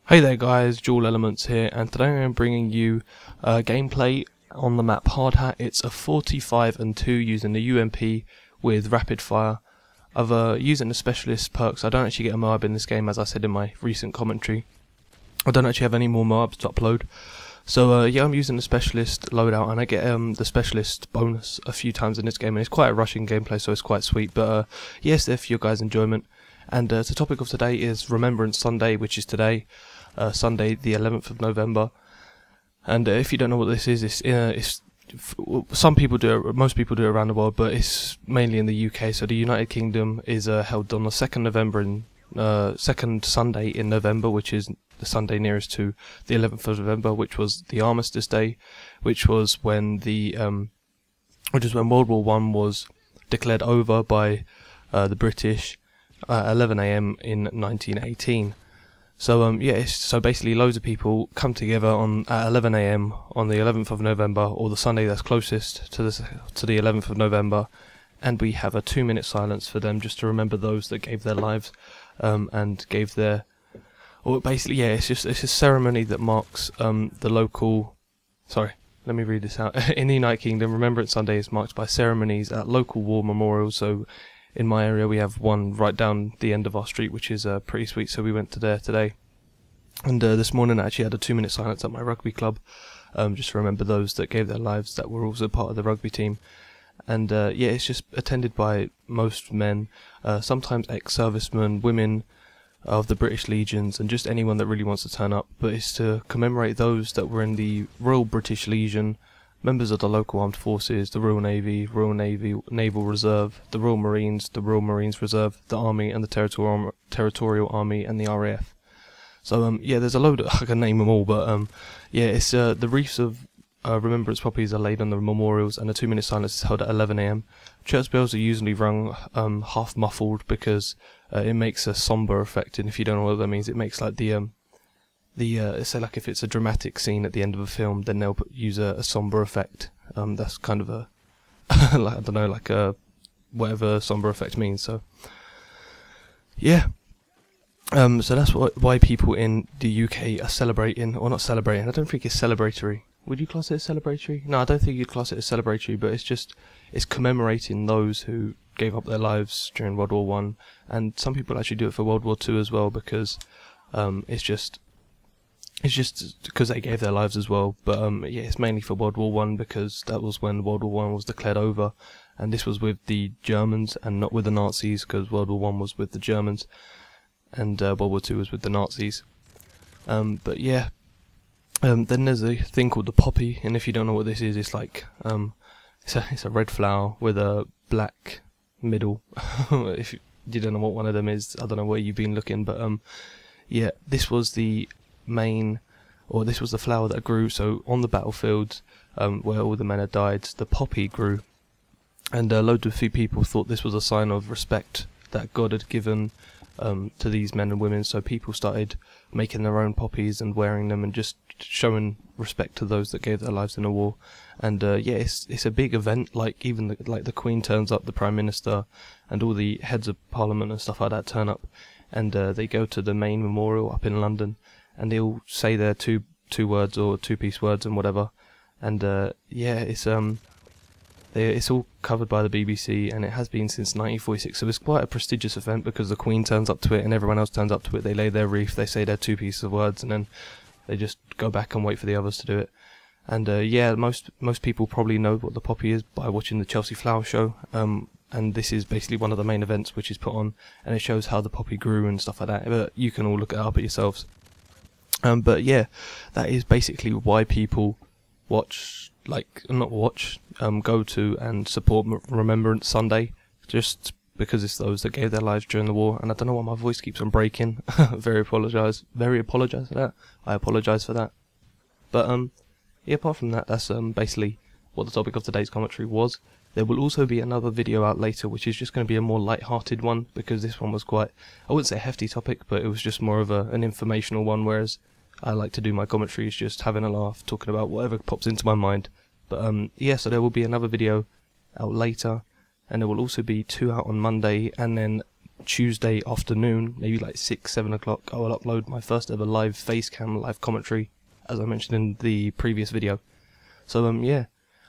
Hey there guys, Dual Elements here, and today I'm bringing you gameplay on the map Hard Hat. It's a 45 and 2 using the UMP with rapid fire. I've using the specialist perks. I don't actually get a Moab in this game, as I said in my recent commentary. I don't actually have any more Moabs to upload. So yeah, I'm using the specialist loadout, and I get the specialist bonus a few times in this game, and it's quite a rushing gameplay, so it's quite sweet. But yes, there for your guys' enjoyment. And the topic of today is Remembrance Sunday, which is today. Sunday the 11th of November, and if you don't know what this is, it's some people do it, most people do it around the world, but it's mainly in the UK. So the United Kingdom is held on the 2nd November and second Sunday in November, which is the Sunday nearest to the 11th of November, which was the Armistice Day, which was when World War I was declared over by the British at 11 AM in 1918. So yeah, so basically loads of people come together at 11 AM on the 11th of November, or the Sunday that's closest to the 11th of November, and we have a 2-minute silence for them, just to remember those that gave their lives and gave their, or basically, yeah, it's a ceremony that marks the local. Sorry, let me read this out. In the United Kingdom, Remembrance Sunday is marked by ceremonies at local war memorials. So in my area we have one right down the end of our street, which is pretty sweet, so we went to there today. And this morning I actually had a 2-minute silence at my rugby club, just to remember those that gave their lives that were also part of the rugby team. And yeah, it's just attended by most men, sometimes ex-servicemen, women of the British Legions, and just anyone that really wants to turn up. But it's to commemorate those that were in the Royal British Legion, members of the local armed forces, the Royal Navy, Naval Reserve, the Royal Marines Reserve, the Army, and the Territorial Army, and the RAF. So yeah, there's a load. I can name them all, but yeah, it's the wreaths of remembrance poppies are laid on the memorials, and the 2-minute silence is held at 11 AM. Church bells are usually rung half muffled, because it makes a somber effect. And if you don't know what that means, it makes like say like if it's a dramatic scene at the end of a film, then they'll use a somber effect. That's kind of a like, I don't know, like whatever somber effect means. So yeah, so that's why people in the UK are celebrating, or not celebrating. I don't think it's celebratory. Would you class it as celebratory? No, I don't think you'd class it as celebratory, but it's commemorating those who gave up their lives during World War I, and some people actually do it for World War II as well, because it's just because they gave their lives as well. But yeah, it's mainly for World War I, because that was when World War I was declared over, and this was with the Germans and not with the Nazis, because World War I was with the Germans and World War II was with the Nazis. But yeah, then there's a thing called the poppy, and if you don't know what this is, it's like it's a red flower with a black middle. If you don't know what one of them is, I don't know where you've been looking, but yeah, this was the flower that grew. So on the battlefield, where all the men had died, the poppy grew, and loads of few people thought this was a sign of respect that God had given to these men and women. So people started making their own poppies and wearing them, and just showing respect to those that gave their lives in the war. And yeah, it's a big event. Like even the Queen turns up, the Prime Minister, and all the heads of Parliament and stuff like that turn up, and they go to the main memorial up in London, and they all say their two words or two-piece words and whatever. And yeah, it's all covered by the BBC, and it has been since 1946. So it's quite a prestigious event, because the Queen turns up to it and everyone else turns up to it. They lay their wreath, they say their two pieces of words, and then they just go back and wait for the others to do it. And yeah, most people probably know what the poppy is by watching the Chelsea Flower Show. And this is basically one of the main events which is put on, and it shows how the poppy grew and stuff like that. But you can all look it up at yourselves. But yeah, that is basically why people go to and support Remembrance Sunday, just because it's those that gave their lives during the war. And I don't know why my voice keeps on breaking. Very apologise for that. I apologise for that. But yeah, apart from that, that's basically what the topic of today's commentary was. There will also be another video out later, which is just going to be a more light-hearted one, because this one was quite, I wouldn't say a hefty topic, but it was just more of an informational one, whereas I like to do my commentaries just having a laugh, talking about whatever pops into my mind. But yeah, so there will be another video out later, and there will also be 2 out on Monday, and then Tuesday afternoon, maybe like 6-7 o'clock, I will upload my first ever live facecam live commentary, as I mentioned in the previous video. So yeah,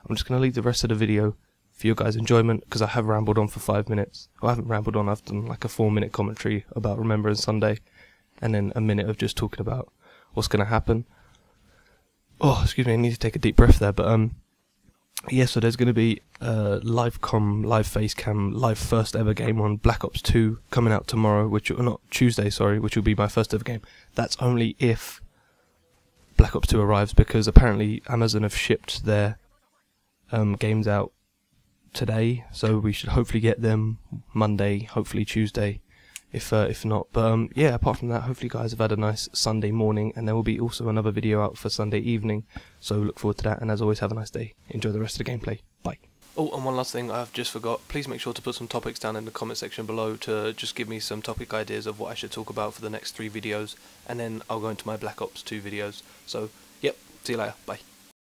I'm just going to leave the rest of the video for your guys' enjoyment, because I have rambled on for 5 minutes. Well, I haven't rambled on, I've done like a 4-minute commentary about Remembrance Sunday, and then a minute of just talking about what's going to happen. Oh, excuse me, I need to take a deep breath there, but yeah, so there's going to be live facecam, live first ever game on Black Ops 2 coming out tomorrow, not Tuesday, sorry, which will be my first ever game. That's only if Black Ops 2 arrives, because apparently Amazon have shipped their games out today, so we should hopefully get them Monday, hopefully Tuesday, if not. But yeah, apart from that, hopefully you guys have had a nice Sunday morning, and there will be also another video out for Sunday evening, so look forward to that, and as always, have a nice day. Enjoy the rest of the gameplay. Bye. Oh, and one last thing I've just forgot, please make sure to put some topics down in the comment section below to just give me some topic ideas of what I should talk about for the next 3 videos, and then I'll go into my Black Ops 2 videos. So, yep, see you later, bye.